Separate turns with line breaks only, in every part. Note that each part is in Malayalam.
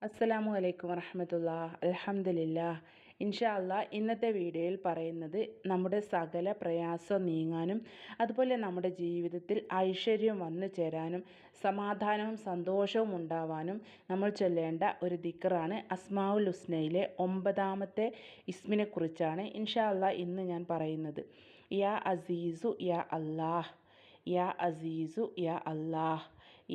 അസ്സലാമു അലൈക്കും വറഹ്മത്തുള്ളാഹി അൽഹംദുലില്ലാഹ്. ഇൻഷാ അല്ലാഹ് ഇന്നത്തെ വീഡിയോയിൽ പറയുന്നത് നമ്മുടെ സകല പ്രയാസം നീങ്ങാനും അതുപോലെ നമ്മുടെ ജീവിതത്തിൽ ഐശ്വര്യം വന്നു ചേരാനും സമാധാനവും സന്തോഷവും ഉണ്ടാവാനും നമ്മൾ ചൊല്ലേണ്ട ഒരു ദിക്റാണ്. അസ്മാഉൽ ഹുസ്നയിലെ 9ാമത്തെ ഇസ്മിനെ കുറിച്ചാണ് ഇൻഷാ അല്ലാഹ് ഇന്ന് ഞാൻ പറയുന്നത്. യാ അസീസു യാ അല്ലാഹ്, യാ അസീസു യാ അല്ലാഹ്,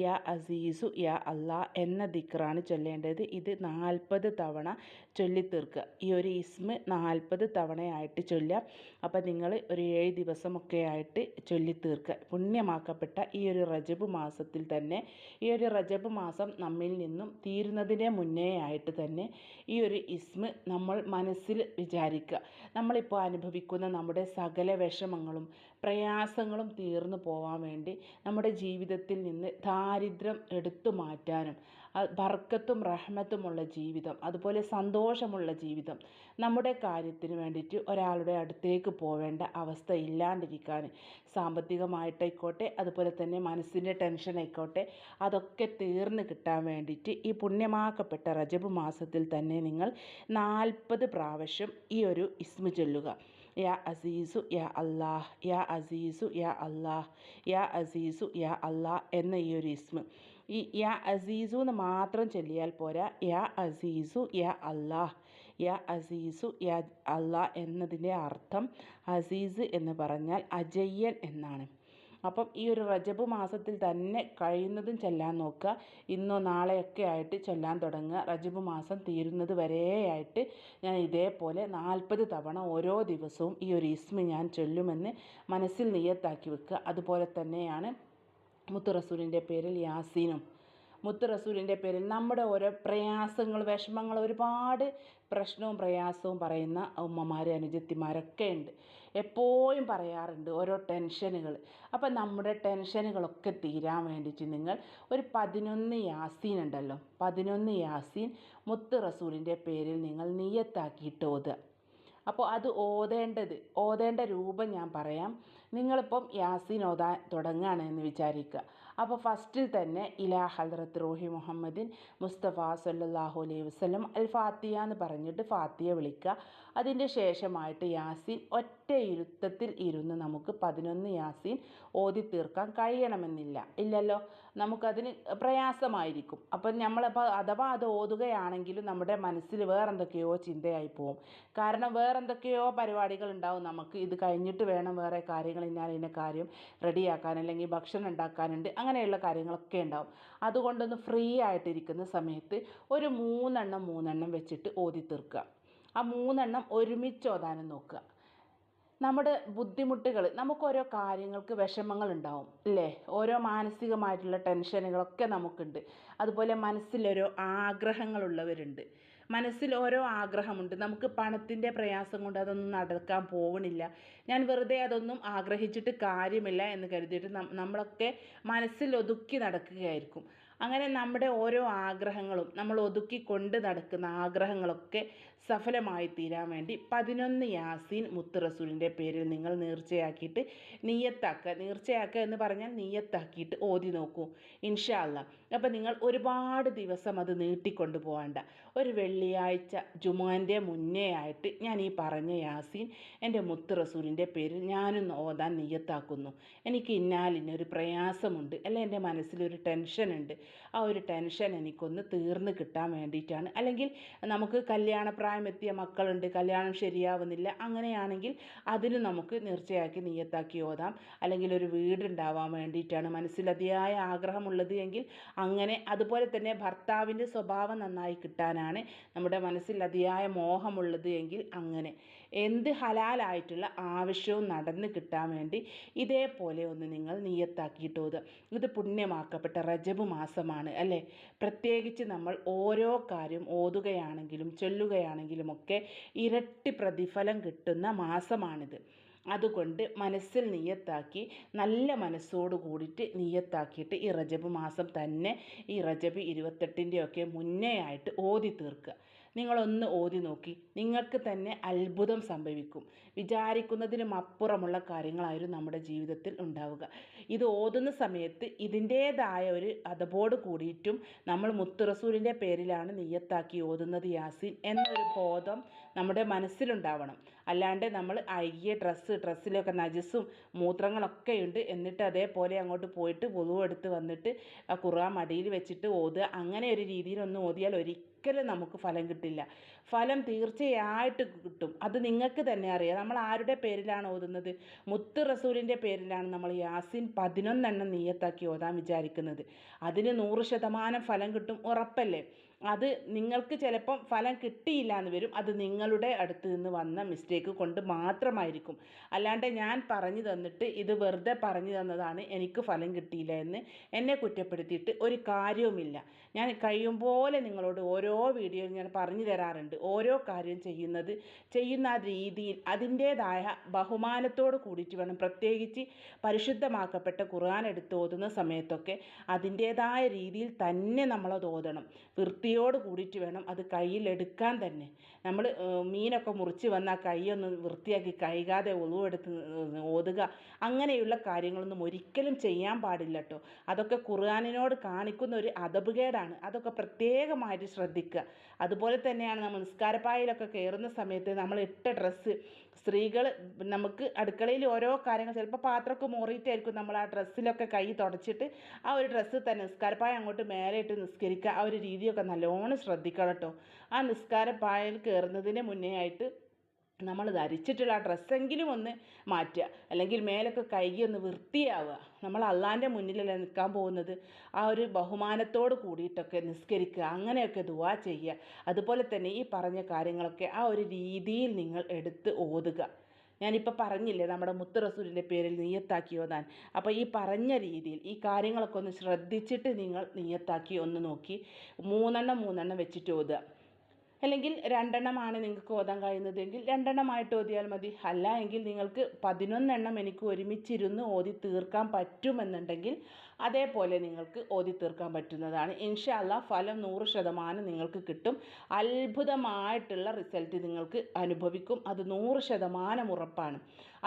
യാ അസീസു യാ അല്ലാഹ് എന്ന ദിക്റാണ് ചൊല്ലേണ്ടത്. ഇത് 40 തവണ ചൊല്ലിത്തീർക്കുക. ഈ ഒരു ഇസ്മ 40 തവണയായിട്ട് ചൊല്ലുക. അപ്പോൾ നിങ്ങൾ ഒരു 7 ദിവസമൊക്കെ ആയിട്ട് ചൊല്ലിത്തീർക്കുക. പുണ്യമാക്കപ്പെട്ട ഈ ഒരു റജബ് മാസത്തിൽ തന്നെ, ഈ ഒരു റജബ് മാസം നമ്മിൽ നിന്നും തീരുന്നതിന് മുന്നേ ആയിട്ട് തന്നെ ഈ ഒരു ഇസ്മ നമ്മൾ മനസ്സിൽ വിചാരിക്കുക. നമ്മളിപ്പോൾ അനുഭവിക്കുന്ന നമ്മുടെ സകല വിഷമങ്ങളും പ്രയാസങ്ങളും തീർന്നു പോകാൻ വേണ്ടി, നമ്മുടെ ജീവിതത്തിൽ നിന്ന് ദാരിദ്ര്യം എടുത്തു മാറ്റാനും ബർക്കത്തും റഹ്മത്തുമുള്ള ജീവിതം, അതുപോലെ സന്തോഷമുള്ള ജീവിതം, നമ്മുടെ കാര്യത്തിന് വേണ്ടിയിട്ട് ഒരാളുടെ അടുത്തേക്ക് പോവേണ്ട അവസ്ഥ ഇല്ലാണ്ടിരിക്കാൻ, സാമ്പത്തികമായിട്ടായിക്കോട്ടെ അതുപോലെ തന്നെ മനസ്സിൻ്റെ ടെൻഷൻ ആയിക്കോട്ടെ, അതൊക്കെ തീർന്ന് കിട്ടാൻ വേണ്ടിയിട്ട് ഈ പുണ്യമാക്കപ്പെട്ട റജബ് മാസത്തിൽ തന്നെ നിങ്ങൾ 40 പ്രാവശ്യം ഈ ഒരു ഇസ്മ ചൊല്ലുക. യാ അസീസു യാ അല്ലാഹ്, യാ അസീസു യാ അല്ലാഹ്, യാ അസീസു യാ അല്ലാഹ് എന്ന ഈ ഒരു ഇസ്മ. ഈ യാ അസീസു എന്ന് മാത്രം ചൊല്ലിയാൽ പോരാ, യാ അസീസു യാ അല്ലാഹ്, യാ അസീസു യാ അല്ലാഹ് എന്നതിൻ്റെ അർത്ഥം അസീസ് എന്ന് പറഞ്ഞാൽ അജയ്യൻ എന്നാണ്. അപ്പം ഈ ഒരു റജബ് മാസത്തിൽ തന്നെ കഴിയുന്നതും ചൊല്ലാൻ നോക്കുക. ഇന്നോ നാളെയൊക്കെ ആയിട്ട് ചൊല്ലാൻ തുടങ്ങുക. റജബ് മാസം തീരുന്നത് വരെയായിട്ട് ഞാൻ ഇതേപോലെ 40 തവണ ഓരോ ദിവസവും ഈ ഒരു ഇസ്മ ഞാൻ ചൊല്ലുമെന്ന് മനസ്സിൽ നിയ്യത്താക്കി വെക്കുക. അതുപോലെ തന്നെയാണ് മുത്ത് റസൂലിൻ്റെ പേരിൽ യാസീനും, മുത്ത് റസൂലിൻ്റെ പേരിൽ നമ്മുടെ ഓരോ പ്രയാസങ്ങൾ, വിഷമങ്ങൾ, ഒരുപാട് പ്രശ്നവും പ്രയാസവും പറയുന്ന ഉമ്മമാർ, അനുജത്തിമാരൊക്കെ ഉണ്ട്. എപ്പോഴും പറയാറുണ്ട് ഓരോ ടെൻഷനുകൾ. അപ്പം നമ്മുടെ ടെൻഷനുകളൊക്കെ തീരാൻ വേണ്ടിയിട്ട് നിങ്ങൾ ഒരു 11 യാസീൻ ഉണ്ടല്ലോ, 11 യാസീൻ മുത്ത് റസൂലിൻ്റെ പേരിൽ നിങ്ങൾ നിയ്യത്താക്കിയിട്ട് ഓതുക. അപ്പോൾ അത് ഓതേണ്ട രൂപം ഞാൻ പറയാം. നിങ്ങളിപ്പം യാസീൻ ഓതാൻ തുടങ്ങുകയാണെന്ന് വിചാരിക്കുക. അപ്പോൾ ഫസ്റ്റിൽ തന്നെ ഇലാ ഹദ്റത്ത് റൂഹി മുഹമ്മദിൻ മുസ്തഫ സല്ലല്ലാഹു അലൈഹി വസല്ലം അൽ ഫാത്തിഹ എന്ന് പറഞ്ഞിട്ട് ഫാത്തിഹ വിളിക്കുക. അതിൻ്റെ ശേഷമായിട്ട് യാസീൻ ഒറ്റ ഇരുത്തത്തിൽ ഇരുന്ന് നമുക്ക് 11 യാസീൻ ഓതി തീർക്കാൻ കഴിയണമെന്നില്ല, ഇല്ലല്ലോ, നമുക്കതിന് പ്രയാസമായിരിക്കും. അപ്പം നമ്മളപ്പോൾ അഥവാ അത് ഓതുകയാണെങ്കിലും നമ്മുടെ മനസ്സിൽ വേറെന്തൊക്കെയോ ചിന്തയായി പോവും. കാരണം വേറെന്തൊക്കെയോ പരിപാടികൾ ഉണ്ടാവും. നമുക്ക് ഇത് കഴിഞ്ഞിട്ട് വേണം വേറെ കാര്യങ്ങൾ, ഇന്ന കാര്യം റെഡിയാക്കാൻ, അല്ലെങ്കിൽ ഭക്ഷണം ഉണ്ടാക്കാനുണ്ട്, അങ്ങനെയുള്ള കാര്യങ്ങളൊക്കെ ഉണ്ടാവും. അതുകൊണ്ടൊന്ന് ഫ്രീ ആയിട്ടിരിക്കുന്ന സമയത്ത് ഒരു 3 എണ്ണം വെച്ചിട്ട് ഓതി തീർക്കുക. ആ 3 എണ്ണം ഒരുമിച്ച് ഓതാനും നോക്കുക. നമ്മുടെ ബുദ്ധിമുട്ടുകൾ, നമുക്കോരോ കാര്യങ്ങൾക്ക് വിഷമങ്ങൾ ഉണ്ടാവും അല്ലേ, ഓരോ മാനസികമായിട്ടുള്ള ടെൻഷനുകളൊക്കെ നമുക്കുണ്ട്. അതുപോലെ മനസ്സിലൊരോ ആഗ്രഹങ്ങളുള്ളവരുണ്ട്. മനസ്സിൽ ഓരോ ആഗ്രഹമുണ്ട്. നമുക്ക് പണത്തിൻ്റെ പ്രയാസം കൊണ്ട് അതൊന്നും നടക്കാൻ പോവണില്ല, ഞാൻ വെറുതെ അതൊന്നും ആഗ്രഹിച്ചിട്ട് കാര്യമില്ല എന്ന് കരുതിയിട്ട് നമ്മളൊക്കെ മനസ്സിൽ ഒതുക്കി നടക്കുകയായിരിക്കും. അങ്ങനെ നമ്മുടെ ഓരോ ആഗ്രഹങ്ങളും, നമ്മൾ ഒതുക്കി കൊണ്ട് നടക്കുന്ന ആഗ്രഹങ്ങളൊക്കെ സഫലമായി തീരാൻ വേണ്ടി 11 യാസീൻ മുത്ത് റസൂലിൻ്റെ പേരിൽ നിങ്ങൾ നേർച്ചയാക്കിയിട്ട് നേർച്ചയാക്കുക എന്ന് പറഞ്ഞാൽ നിയ്യത്താക്കിയിട്ട് ഓതി നോക്കൂ ഇൻഷാ അല്ലാഹ്. അപ്പോൾ നിങ്ങൾ ഒരുപാട് ദിവസം അത് നീട്ടിക്കൊണ്ട് പോകണ്ട. ഒരു വെള്ളിയാഴ്ച ജുമുഅൻ്റെ മുന്നേ ആയിട്ട് ഞാൻ ഈ പറഞ്ഞ യാസീൻ എൻ്റെ മുത്ത് റസൂലിൻ്റെ പേരിൽ ഞാനൊന്ന് ഓതാൻ നിയ്യത്താക്കുന്നു. എനിക്ക് ഇന്നാലിനൊരു പ്രയാസമുണ്ട്, അല്ലെ എൻ്റെ മനസ്സിലൊരു ടെൻഷനുണ്ട്, ആ ഒരു ടെൻഷൻ എനിക്കൊന്ന് തീർന്ന് കിട്ടാൻ വേണ്ടിയിട്ടാണ്. അല്ലെങ്കിൽ നമുക്ക് കല്യാണപ്രായം എത്തിയ മക്കളുണ്ട്, കല്യാണം ശരിയാവുന്നില്ല, അങ്ങനെയാണെങ്കിൽ അതിന് നമുക്ക് നേർച്ചയാക്കി നിയ്യത്താക്കി ഓതാം. അല്ലെങ്കിൽ ഒരു വീടുണ്ടാവാൻ വേണ്ടിയിട്ടാണ് മനസ്സിൽ അതിയായ ആഗ്രഹമുള്ളത് എങ്കിൽ അങ്ങനെ. അതുപോലെ തന്നെ ഭർത്താവിൻ്റെ സ്വഭാവം നന്നായി കിട്ടാനാണ് നമ്മുടെ മനസ്സിൽ അതിയായ മോഹമുള്ളത് എങ്കിൽ അങ്ങനെ. എന്ത് ഹലാലായിട്ടുള്ള ആവശ്യവും നടന്ന് കിട്ടാൻ വേണ്ടി ഇതേപോലെ ഒന്ന് നിങ്ങൾ നിയ്യത്താക്കിയിട്ട് ഓതുക. ഇത് പുണ്യമാക്കപ്പെട്ട റജബ് മാസമാണ് അല്ലേ. പ്രത്യേകിച്ച് നമ്മൾ ഓരോ കാര്യം ഓതുകയാണെങ്കിലും ചൊല്ലുകയാണെങ്കിലും ഒക്കെ ഇരട്ടി പ്രതിഫലം കിട്ടുന്ന മാസമാണിത്. അതുകൊണ്ട് മനസ്സിൽ നിയ്യത്താക്കി, നല്ല മനസ്സോട് കൂടിയിട്ട് നിയ്യത്താക്കിയിട്ട് ഈ റജബ് മാസം തന്നെ, ഈ റജബ് 28-ൻ്റെ ഒക്കെ മുന്നേ ആയിട്ട് ഓതി തീർക്കുക. നിങ്ങളൊന്ന് ഓതി നോക്കി, നിങ്ങൾക്ക് തന്നെ അത്ഭുതം സംഭവിക്കും. വിചാരിക്കുന്നതിനും അപ്പുറമുള്ള കാര്യങ്ങളായിരുന്നു നമ്മുടെ ജീവിതത്തിൽ ഉണ്ടാവുക. ഇത് ഓതുന്ന സമയത്ത് ഇതിൻ്റേതായ ഒരു അതബോട് കൂടിയിട്ടും നമ്മൾ മുത്ത് റസൂലിൻ്റെ പേരിലാണ് നിയ്യത്താക്കി ഓതുന്നത് യാസീൻ എന്നൊരു ബോധം നമ്മുടെ മനസ്സിലുണ്ടാവണം. അല്ലാണ്ട് നമ്മൾ അയ്യ ഡ്രസ്സിലൊക്കെ നജസും മൂത്രങ്ങളൊക്കെ ഉണ്ട്, എന്നിട്ട് അതേപോലെ അങ്ങോട്ട് പോയിട്ട് വുളു എടുത്ത് വന്നിട്ട് ആ ഖുർആൻ മടിയിൽ വെച്ചിട്ട് ഓതുക, അങ്ങനെ ഒരു രീതിയിലൊന്നും ഓതിയാൽ ഒരിക്കലും നമുക്ക് ഫലം കിട്ടില്ല. ഫലം തീർച്ചയായിട്ടും കിട്ടും. അത് നിങ്ങൾക്ക് തന്നെ അറിയാം. നമ്മൾ ആരുടെ പേരിലാണ് ഓതുന്നത്? മുത്ത് റസൂലിൻ്റെ പേരിലാണ് നമ്മൾ യാസീൻ 11 നിയ്യത്താക്കി ഓതാൻ വിചാരിക്കുന്നത്. അതിന് 100% ഫലം കിട്ടും, ഉറപ്പല്ലേ? അത് നിങ്ങൾക്ക് ചിലപ്പം ഫലം കിട്ടിയില്ല എന്ന് വരും. അത് നിങ്ങളുടെ അടുത്ത് നിന്ന് വന്ന മിസ്റ്റേക്ക് കൊണ്ട് മാത്രമായിരിക്കും. അല്ലാണ്ട് ഞാൻ പറഞ്ഞു തന്നിട്ട് ഇത് വെറുതെ പറഞ്ഞു തന്നതാണ്, എനിക്ക് ഫലം കിട്ടിയില്ല എന്ന് എന്നെ കുറ്റപ്പെടുത്തിയിട്ട് ഒരു കാര്യവുമില്ല. ഞാൻ കഴിയും പോലെ നിങ്ങളോട് ഓരോ വീഡിയോയിൽ ഞാൻ പറഞ്ഞു തരാറുണ്ട്. ഓരോ കാര്യം ചെയ്യുന്ന ആ രീതിയിൽ അതിൻ്റേതായ ബഹുമാനത്തോട് കൂടിയിട്ട് വേണം. പ്രത്യേകിച്ച് പരിശുദ്ധമാക്കപ്പെട്ട ഖുർആൻ എടുത്ത് ഓതുന്ന സമയത്തൊക്കെ അതിൻ്റേതായ രീതിയിൽ തന്നെ നമ്മളത് ഓതണം. വൃത്തിയോട് കൂടിയിട്ട് വേണം അത് കയ്യിലെടുക്കാൻ തന്നെ. നമ്മൾ മീനൊക്കെ മുറിച്ച് വന്നാൽ കൈയൊന്ന് വൃത്തിയാക്കി കഴുകാതെ ഒളിവെടുത്ത് ഓതുക, അങ്ങനെയുള്ള കാര്യങ്ങളൊന്നും ഒരിക്കലും ചെയ്യാൻ പാടില്ല കേട്ടോ. അതൊക്കെ ഖുർആനിനോട് കാണിക്കുന്ന ഒരു അദബുകേടാണ്. അതൊക്കെ പ്രത്യേകമായിട്ട് ശ്രദ്ധിക്കുക. അതുപോലെ തന്നെയാണ് നമ്മൾ നിസ്കാരപ്പായയിലൊക്കെ കയറുന്ന സമയത്ത് നമ്മൾ ഇട്ട ഡ്രസ്സ്, സ്ത്രീകൾ നമുക്ക് അടുക്കളയിൽ ഓരോ കാര്യങ്ങൾ, ചിലപ്പോൾ പാത്രമൊക്കെ മോറിയിട്ടായിരിക്കും നമ്മൾ ആ ഡ്രസ്സിലൊക്കെ കൈ തുടച്ചിട്ട് ആ ഒരു ഡ്രസ്സ് തന്നെ നിസ്കാരപ്പായ അങ്ങോട്ട് മേലെ ഇട്ട് നിസ്കരിക്കുക. ആ ഒരു രീതിയൊക്കെ നല്ലോണം ശ്രദ്ധിക്കണം കേട്ടോ. ആ നിസ്കാരപ്പായയിൽ കയറുന്നതിന് മുന്നേ ആയിട്ട് നമ്മൾ ധരിച്ചിട്ടുള്ള ആ ഡ്രസ്സെങ്കിലും ഒന്ന് മാറ്റുക, അല്ലെങ്കിൽ മേലൊക്കെ കഴുകി ഒന്ന് വൃത്തിയാവുക. നമ്മൾ അള്ളാൻ്റെ മുന്നിലല്ലേ നിൽക്കാൻ പോകുന്നത്. ആ ഒരു ബഹുമാനത്തോട് കൂടിയിട്ടൊക്കെ നിസ്കരിക്കുക, അങ്ങനെയൊക്കെ ദുആ ചെയ്യുക. അതുപോലെ തന്നെ ഈ പറഞ്ഞ കാര്യങ്ങളൊക്കെ ആ ഒരു രീതിയിൽ നിങ്ങൾ എടുത്ത് ഓതുക. ഞാനിപ്പോൾ പറഞ്ഞില്ലേ നമ്മുടെ മുത്ത് റസൂലിൻ്റെ പേരിൽ നിയ്യത്താക്കി ഓതാൻ. അപ്പോൾ ഈ പറഞ്ഞ രീതിയിൽ ഈ കാര്യങ്ങളൊക്കെ ഒന്ന് ശ്രദ്ധിച്ചിട്ട് നിങ്ങൾ നിയ്യത്താക്കി ഒന്ന് നോക്കി 3 വെച്ചിട്ട് ഓതുക. അല്ലെങ്കിൽ 2 നിങ്ങൾക്ക് ഓതാൻ കഴിയുന്നതെങ്കിൽ 2 ഓതിയാൽ മതി. അല്ല എങ്കിൽ നിങ്ങൾക്ക് 11 എനിക്ക് ഒരുമിച്ചിരുന്ന് ഓതി തീർക്കാൻ പറ്റുമെന്നുണ്ടെങ്കിൽ അതേപോലെ നിങ്ങൾക്ക് ഓതി തീർക്കാൻ പറ്റുന്നതാണ്. ഇൻഷാ അല്ലാഹ് ഫലം 100% നിങ്ങൾക്ക് കിട്ടും. അത്ഭുതമായിട്ടുള്ള റിസൾട്ട് നിങ്ങൾക്ക് അനുഭവിക്കും. അത് 100% ഉറപ്പാണ്.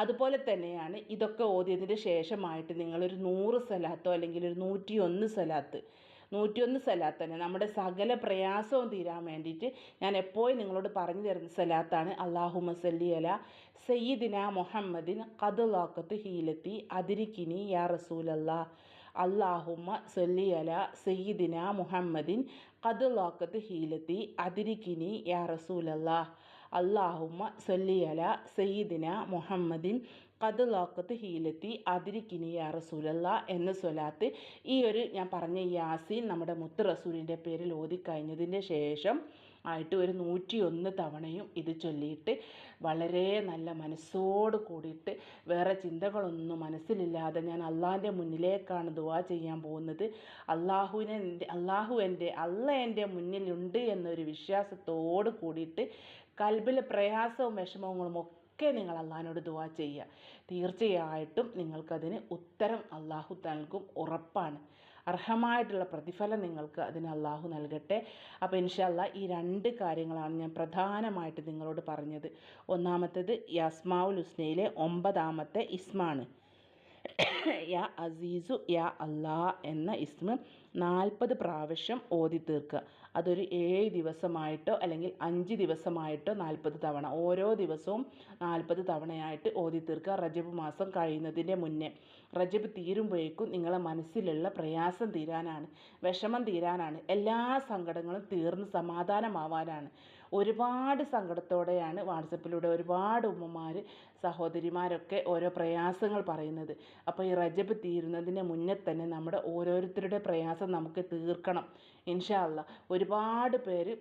അതുപോലെ തന്നെയാണ് ഇതൊക്കെ ഓതിയതിന് ശേഷമായിട്ട് നിങ്ങളൊരു 100 സ്വലാത്തോ അല്ലെങ്കിൽ ഒരു 101 സ്വലാത്ത് 101 സ്വലാത്ത് തന്നെ നമ്മുടെ സകല പ്രയാസവും തീരാൻ വേണ്ടിയിട്ട് ഞാൻ എപ്പോഴും നിങ്ങളോട് പറഞ്ഞു തരുന്ന സ്വലാത്താണ്. അല്ലാഹുമ്മ സല്ലി അലാ സയ്യിദിന മുഹമ്മദിൻ ഖദ് ലാഖത്ത് ഹീലത്തി അദ്രികിനി യാ റസൂലല്ലാ. അല്ലാഹുമ്മ സല്ലി അലാ സയ്യിദിന മുഹമ്മദിൻ ഖദ് ലാഖത്ത് ഹീലത്തി അദ്രികിനി യാ റസൂലല്ലാ. അല്ലാഹുമ്മ സല്ലി അലാ സയ്യിദിന മുഹമ്മദിൻ ഖദ് ലാഖത്ത് ഹീലത്തി അദ്രികിനി യാ റസൂലല്ലാ എന്ന സ്വലാത്ത് ഈ ഒരു ഞാൻ പറഞ്ഞ യാസീൻ നമ്മുടെ മുത്ത് റസൂലിൻ്റെ പേരിൽ ഓതിക്കഴിഞ്ഞതിൻ്റെ ശേഷം ആയിട്ട് ഒരു 101 തവണയും ഇത് ചൊല്ലിയിട്ട് വളരെ നല്ല മനസ്സോട് കൂടിയിട്ട് വേറെ ചിന്തകളൊന്നും മനസ്സിലില്ലാതെ ഞാൻ അള്ളാൻ്റെ മുന്നിലേക്കാണ് ദുആ ചെയ്യാൻ പോകുന്നത്. അള്ള എൻ്റെ മുന്നിലുണ്ട് എന്നൊരു വിശ്വാസത്തോട് കൂടിയിട്ട് കൽബിൽ പ്രയാസവും വിഷമങ്ങളും ഒക്കെ നിങ്ങൾ അള്ളാഹിനോട് ദുആ ചെയ്യുക. തീർച്ചയായിട്ടും നിങ്ങൾക്കതിന് ഉത്തരം അള്ളാഹു നൽകും, ഉറപ്പാണ്. അർഹമായിട്ടുള്ള പ്രതിഫലം നിങ്ങൾക്ക് അതിന് അള്ളാഹു നൽകട്ടെ. അപ്പോൾ ഇൻഷാ അല്ലാഹ് ഈ 2 കാര്യങ്ങളാണ് ഞാൻ പ്രധാനമായിട്ട് നിങ്ങളോട് പറഞ്ഞത്. ഒന്നാമത്തേത് യസ്മാഉൽ ഹുസ്നയിലെ 9ാമത്തെ ഇസ്മാണ് യാ അസീസു യാ അല്ലാ എന്ന ഇസ്മ 40 പ്രാവശ്യം ഓതി തീർക്കുക. അതൊരു 7 ദിവസമായിട്ടോ അല്ലെങ്കിൽ 5 ദിവസമായിട്ടോ 40 തവണ, ഓരോ ദിവസവും 40 തവണയായിട്ട് ഓതി തീർക്കുക. റജബ് മാസം കഴിയുന്നതിൻ്റെ മുന്നേ. റജബ് തീരുമ്പോഴേക്കും നിങ്ങളെ മനസ്സിലുള്ള പ്രയാസം തീരാനാണ്, വിഷമം തീരാനാണ്, എല്ലാ സങ്കടങ്ങളും തീർന്ന് സമാധാനമാവാനാണ്. ഒരുപാട് സങ്കടത്തോടെയാണ് വാട്സപ്പിലൂടെ ഒരുപാട് ഉമ്മമാർ സഹോദരിമാരൊക്കെ ഓരോ പ്രയാസങ്ങൾ പറയുന്നത്. അപ്പോൾ ഈ റജബ് തീരുന്നതിന് മുന്നേ തന്നെ നമ്മുടെ ഓരോരുത്തരുടെ പ്രയാസം നമുക്ക് തീർക്കണം ഇൻഷാ അല്ലാഹ്. ഒരുപാട് പേര്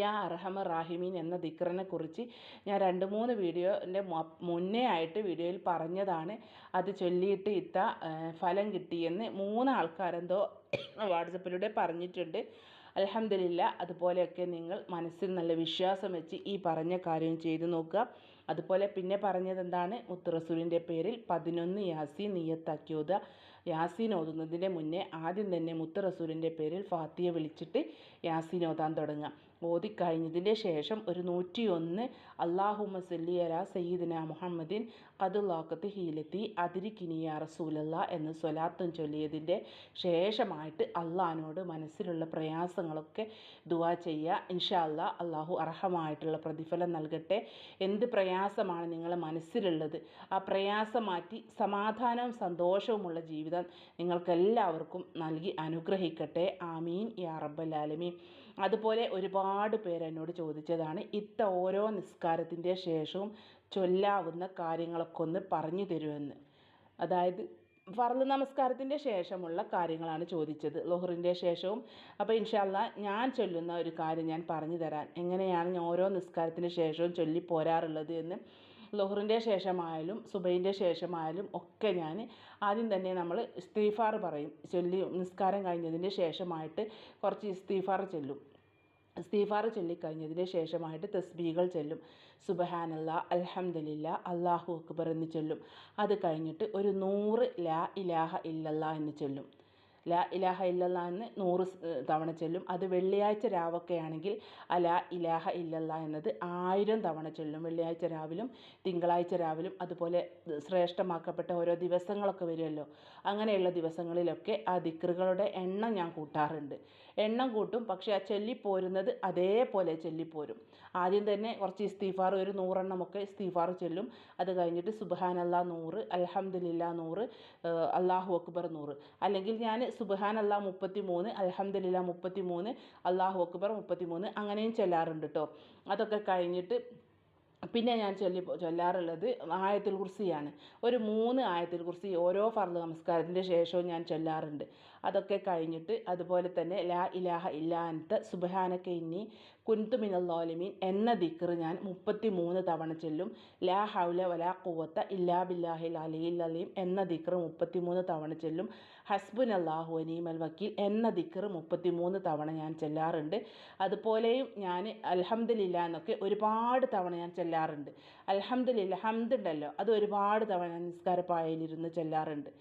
യാ അർഹമർ റാഹിമീൻ എന്ന ദിക്റിനെ കുറിച്ച് ഞാൻ 2-3 വീഡിയോൻ്റെ മുന്നേ ആയിട്ട് വീഡിയോയിൽ പറഞ്ഞതാണ്. അത് ചൊല്ലിയിട്ട് ഫലം കിട്ടിയെന്ന് 3 ആൾക്കാരെന്തോ വാട്സപ്പിലൂടെ പറഞ്ഞിട്ടുണ്ട്. അൽഹംദുലില്ലാ. അതുപോലെയൊക്കെ നിങ്ങൾ മനസ്സിൽ നല്ല വിശ്വാസം വെച്ച് ഈ പറഞ്ഞ കാര്യം ചെയ്തു നോക്കുക. അതുപോലെ പിന്നെ പറഞ്ഞത് എന്താണ്? മുത്ത് റസൂലിൻ്റെ പേരിൽ 11 യാസീൻ നിയ്യത്താക്കി ഓതുക. യാസീൻ ഓതുന്നതിൻ്റെ മുന്നേ ആദ്യം തന്നെ മുത്ത് റസൂലിൻ്റെ പേരിൽ ഫാത്തിഹ വിളിച്ചിട്ട് യാസീൻ ഓതാൻ തുടങ്ങുക. ഓതിക്കഴിഞ്ഞതിൻ്റെ ശേഷം ഒരു 101 അല്ലാഹുമ്മ സല്ലി അലാ സയ്യിദിന മുഹമ്മദിൻ ഖദുല്ലാഖത്ത് ഹീലത്തി അതിരിക്കിനി യാ റസൂലല്ലാ എന്ന് സ്വലാത്തും ചൊല്ലിയതിൻ്റെ ശേഷമായിട്ട് അള്ളാഹിനോട് മനസ്സിലുള്ള പ്രയാസങ്ങളൊക്കെ ദുആ ചെയ്യുക. ഇൻഷാ അല്ലാ അള്ളാഹു അർഹമായിട്ടുള്ള പ്രതിഫലം നൽകട്ടെ. എന്ത് പ്രയാസമാണ് നിങ്ങളെ മനസ്സിലുള്ളത്, ആ പ്രയാസം മാറ്റി സമാധാനവും സന്തോഷവുമുള്ള ജീവിതം നിങ്ങൾക്കെല്ലാവർക്കും നൽകി അനുഗ്രഹിക്കട്ടെ. ആമീൻ യാ റബ്ബൽ ആലമീൻ. അതുപോലെ ഒരുപാട് പേര് എന്നോട് ചോദിച്ചതാണ് ഓരോ നിസ്കാരത്തിൻ്റെ ശേഷവും ചൊല്ലാവുന്ന കാര്യങ്ങളൊക്കെ ഒന്ന് പറഞ്ഞു തരുമെന്ന്. അതായത് ഫർള് നമസ്കാരത്തിൻ്റെ ശേഷമുള്ള കാര്യങ്ങളാണ് ചോദിച്ചത്, ളുഹറിൻ്റെ ശേഷവും. അപ്പോൾ ഇൻഷാ അല്ലാ ഞാൻ ചൊല്ലുന്ന ഒരു കാര്യം ഞാൻ പറഞ്ഞു തരാൻ, എങ്ങനെയാണ് ഞാൻ ഓരോ നിസ്കാരത്തിന് ശേഷവും ചൊല്ലി പോരാറുള്ളത് എന്ന്. ളുഹറിൻ്റെ ശേഷമായാലും സുബൈൻ്റെ ശേഷമായാലും ഒക്കെ ഞാൻ ആദ്യം തന്നെ നമ്മൾ ഇസ്തിഗ്ഫാർ പറയും. നിസ്കാരം കഴിഞ്ഞതിന് ശേഷമായിട്ട് കുറച്ച് ഇസ്തിഗ്ഫാർ ചൊല്ലും. ഇസ്തിഗ്ഫാർ ചൊല്ലിക്കഴിഞ്ഞതിന് ശേഷമായിട്ട് തസ്ബീഹുകൾ ചൊല്ലും. സുബ്ഹാനല്ലാ, അൽഹംദുലില്ലാ, അല്ലാഹു അക്ബർ എന്ന് ചൊല്ലും. അത് കഴിഞ്ഞിട്ട് ഒരു 100 ലാ ഇലാഹ ഇല്ലല്ലാ എന്ന് ചൊല്ലും. ലാ ഇലാഹ ഇല്ലല്ലാ എന്ന് 100 തവണ ചൊല്ലും. അത് വെള്ളിയാഴ്ച രാവൊക്കെ ആണെങ്കിൽ ആ ലാ ഇലാഹ ഇല്ലല്ലാ എന്നത് 1000 തവണ ചൊല്ലും. വെള്ളിയാഴ്ച രാവിലും തിങ്കളാഴ്ച രാവിലും അതുപോലെ ശ്രേഷ്ഠമാക്കപ്പെട്ട ഓരോ ദിവസങ്ങളൊക്കെ വരുമല്ലോ, അങ്ങനെയുള്ള ദിവസങ്ങളിലൊക്കെ ആ ദിക്റുകളുടെ എണ്ണം ഞാൻ കൂട്ടാറുണ്ട്. എണ്ണം കൂട്ടും, പക്ഷേ ആ ചൊല്ലിപ്പോരുന്നത് അതേപോലെ ചൊല്ലിപ്പോരും. ആദ്യം തന്നെ കുറച്ച് ഇസ്തിഗ്ഫാർ ഒരു 100 എണ്ണമൊക്കെ ഇസ്തിഗ്ഫാർ ചൊല്ലും. അത് കഴിഞ്ഞിട്ട് സുബ്ഹാനല്ലാ 100, അൽഹംദുലില്ലാ 100, അല്ലാഹു അക്ബർ 100. അല്ലെങ്കിൽ ഞാൻ സുബ്ഹാനല്ലാ 33, അൽഹംദുലില്ലാ 33, അല്ലാഹു അക്ബർ 33 അങ്ങനെയും ചൊല്ലാറുണ്ട് കേട്ടോ. അതൊക്കെ കഴിഞ്ഞിട്ട് പിന്നെ ഞാൻ ചൊല്ലാറുള്ളത് ആയത്തുൽ കുർസിയാണ്. ഒരു 3 ആയത്തുൽ കുർസി ഓരോ ഫർള് നമസ്കാരത്തിൻ്റെ ശേഷവും ഞാൻ ചൊല്ലാറുണ്ട്. അതൊക്കെ കഴിഞ്ഞിട്ട് അതുപോലെ തന്നെ ലാ ഇലാഹ ഇല്ലാ അൻത സുബ്ഹാനക ഇന്നി കുൻതു മിനൽ ളാലിമീൻ എന്ന ദിക്ർ ഞാൻ 33 തവണ ചൊല്ലും. ലാ ഹൗല വലാ ഖുവത ഇല്ലാ ബില്ലാഹിൽ അലിയിൽ അലീം എന്ന ദിക്ർ 33 തവണ ചൊല്ലും. ഹസ്ബുനല്ലാഹു വനിഅമൽ വക്കീൽ എന്ന ദിക്ർ 33 തവണ ഞാൻ ചൊല്ലാറുണ്ട്. അതുപോലെയും ഞാൻ അൽഹംദുലില്ലാ എന്നൊക്കെ ഒരുപാട് തവണ ഞാൻ ചൊല്ലാറുണ്ട്. അൽഹംദുലില്ലാ ഹംദ് ഉണ്ടല്ലോ, അത് ഒരുപാട് തവണ നിസ്കാരപ്പായയിലിരുന്ന് ചൊല്ലാറുണ്ട്.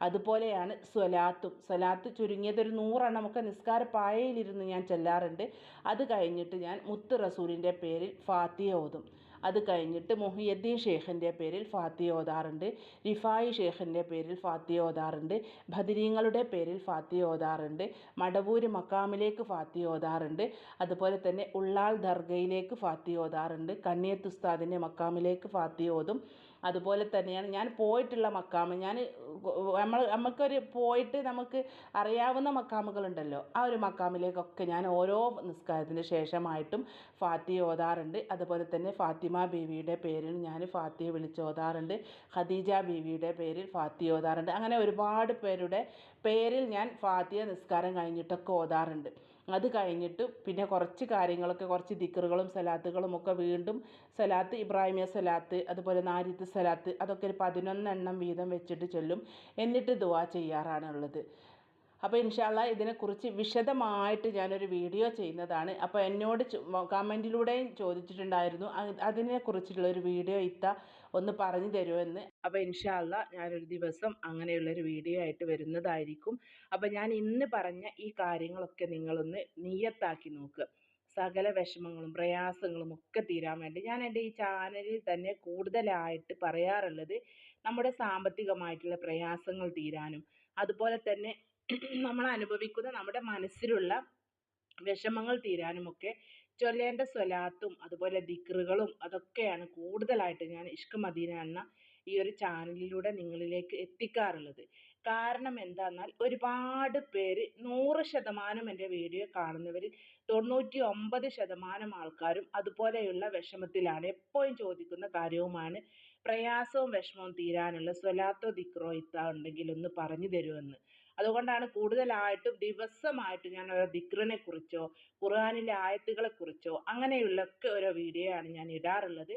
അതുപോലെയാണ് സ്വലാത്ത് ചുരുങ്ങിയതൊരു 100 എണ്ണമൊക്കെ നിസ്കാരപ്പായയിലിരുന്ന് ഞാൻ ചൊല്ലാറുണ്ട്. അത് കഴിഞ്ഞിട്ട് ഞാൻ മുത്ത് റസൂലിൻ്റെ പേരിൽ ഫാത്തിഹ ഓതും. അത് കഴിഞ്ഞിട്ട് മുഹിയുദ്ദീൻ ഷേഖിൻ്റെ പേരിൽ ഫാത്തിഹ ഓതാറുണ്ട്. റിഫായി ഷേഖിൻ്റെ പേരിൽ ഫാത്തിഹ ഓതാറുണ്ട്. ബദരീങ്ങളുടെ പേരിൽ ഫാത്തിഹ ഓതാറുണ്ട്. മടവൂര് മക്കാമിലേക്ക് ഫാത്തിഹ ഓതാറുണ്ട്. അതുപോലെ തന്നെ ഉള്ളാൾ ദർഗയിലേക്ക് ഫാത്തിഹ ഓതാറുണ്ട്. കണ്ണിയത്ത് ഉസ്താദിൻ്റെ മക്കാമിലേക്ക് ഫാത്തിഹ ഓതും. അതുപോലെ തന്നെയാണ് ഞാൻ പോയിട്ടുള്ള മക്കാമ്, നമുക്കൊരു പോയിട്ട് നമുക്ക് അറിയാവുന്ന മക്കാമുകളുണ്ടല്ലോ, ആ ഒരു മക്കാമിലേക്കൊക്കെ ഞാൻ ഓരോ നിസ്കാരത്തിന് ശേഷമായിട്ടും ഫാത്തിഹ ഓതാറുണ്ട്. അതുപോലെ തന്നെ ഫാത്തിമ ബീവിയുടെ പേരിൽ ഞാൻ ഫാത്തിഹ വിളിച്ചോതാറുണ്ട്. ഖദീജ ബീവിയുടെ പേരിൽ ഫാത്തിഹ ഓതാറുണ്ട്. അങ്ങനെ ഒരുപാട് പേരുടെ പേരിൽ ഞാൻ ഫാത്തിഹ നിസ്കാരം കഴിഞ്ഞിട്ടൊക്കെ ഓതാറുണ്ട്. അത് കഴിഞ്ഞിട്ട് പിന്നെ കുറച്ച് കാര്യങ്ങളൊക്കെ, കുറച്ച് ദിക്റുകളും സലാത്തുകളും ഒക്കെ വീണ്ടും സലാത്ത് ഇബ്രാഹിമിയ സലാത്ത്, അതുപോലെ നാരിത്ത് സലാത്ത്, അതൊക്കെ ഒരു 11 എണ്ണം വീതം വെച്ചിട്ട് ചൊല്ലും. എന്നിട്ട് ദുആ ചെയ്യാറാണുള്ളത്. അപ്പോൾ ഇൻഷാ അല്ലാ ഇതിനെക്കുറിച്ച് വിശദമായിട്ട് ഞാനൊരു വീഡിയോ ചെയ്യുന്നതാണ്. അപ്പോൾ എന്നോട് കമൻറ്റിലൂടെയും ചോദിച്ചിട്ടുണ്ടായിരുന്നു അതിനെക്കുറിച്ചുള്ളൊരു വീഡിയോ ഒന്ന് പറഞ്ഞു തരുമെന്ന്. അപ്പോൾ ഇൻഷാ അല്ലാ ഞാനൊരു ദിവസം അങ്ങനെയുള്ളൊരു വീഡിയോ ആയിട്ട് വരുന്നതായിരിക്കും. അപ്പോൾ ഞാൻ ഇന്ന് പറഞ്ഞ ഈ കാര്യങ്ങളൊക്കെ നിങ്ങളൊന്ന് നിയ്യത്താക്കി നോക്കുക. സകല വിഷമങ്ങളും പ്രയാസങ്ങളും ഒക്കെ തീരാൻ വേണ്ടി ഞാൻ എൻ്റെ ഈ ചാനലിൽ തന്നെ കൂടുതലായിട്ട് പറയാറുള്ളത് നമ്മുടെ സാമ്പത്തികമായിട്ടുള്ള പ്രയാസങ്ങൾ തീരാനും അതുപോലെ തന്നെ നമ്മൾ അനുഭവിക്കുന്ന നമ്മുടെ മനസ്സിലുള്ള വിഷമങ്ങൾ തീരാനുമൊക്കെ ചൊല്ലേണ്ട സ്വലാത്തും അതുപോലെ ദിക്റുകളും അതൊക്കെയാണ് കൂടുതലായിട്ട് ഞാൻ ഇഷ്ക് മദീന എന്ന ഈ ഒരു ചാനലിലൂടെ നിങ്ങളിലേക്ക് എത്തിക്കാറുള്ളത്. കാരണം എന്താണെന്നാൽ ഒരുപാട് പേര് 100% എൻ്റെ വീഡിയോ കാണുന്നവരിൽ 99% ആൾക്കാരും അതുപോലെയുള്ള വിഷമത്തിലാണ്. എപ്പോഴും ചോദിക്കുന്ന കാര്യവുമാണ് പ്രയാസവും വിഷമവും തീരാനുള്ള സ്വലാത്തോ ദിക്റോ ഉണ്ടെങ്കിൽ ഒന്ന് പറഞ്ഞു തരുമെന്ന്. അതുകൊണ്ടാണ് കൂടുതലായിട്ടും ദിവസമായിട്ട് ഞാൻ ഓരോ ദിക്റിനെ കുറിച്ചോ ഖുർആനിലെ ആയത്തുകളെക്കുറിച്ചോ അങ്ങനെയുള്ളൊക്കെ ഓരോ വീഡിയോ ആണ് ഞാൻ ഇടാറുള്ളത്.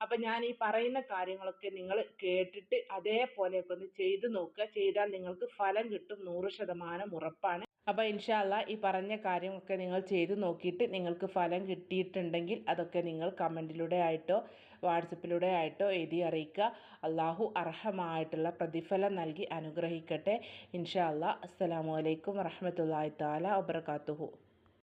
അപ്പം ഞാൻ ഈ പറയുന്ന കാര്യങ്ങളൊക്കെ നിങ്ങൾ കേട്ടിട്ട് അതേപോലെയൊക്കെ ഒന്ന് ചെയ്ത് നോക്കുക. ചെയ്താൽ നിങ്ങൾക്ക് ഫലം കിട്ടും, 100% ഉറപ്പാണ്. അപ്പോൾ ഇൻഷാ അല്ലാ ഈ പറഞ്ഞ കാര്യമൊക്കെ നിങ്ങൾ ചെയ്ത് നോക്കിയിട്ട് നിങ്ങൾക്ക് ഫലം കിട്ടിയിട്ടുണ്ടെങ്കിൽ അതൊക്കെ നിങ്ങൾ കമൻറ്റിലൂടെ ആയിട്ടോ വാട്സപ്പിലൂടെ ആയിട്ടോ എഴുതി അറിയിക്കുക. അള്ളാഹു അർഹമായിട്ടുള്ള പ്രതിഫലം നൽകി അനുഗ്രഹിക്കട്ടെ. ഇൻഷാ അല്ലാ. അസ്സലാമു അലൈക്കും വറഹ്മത്തുള്ളാഹി തആല വബറകാതുഹു.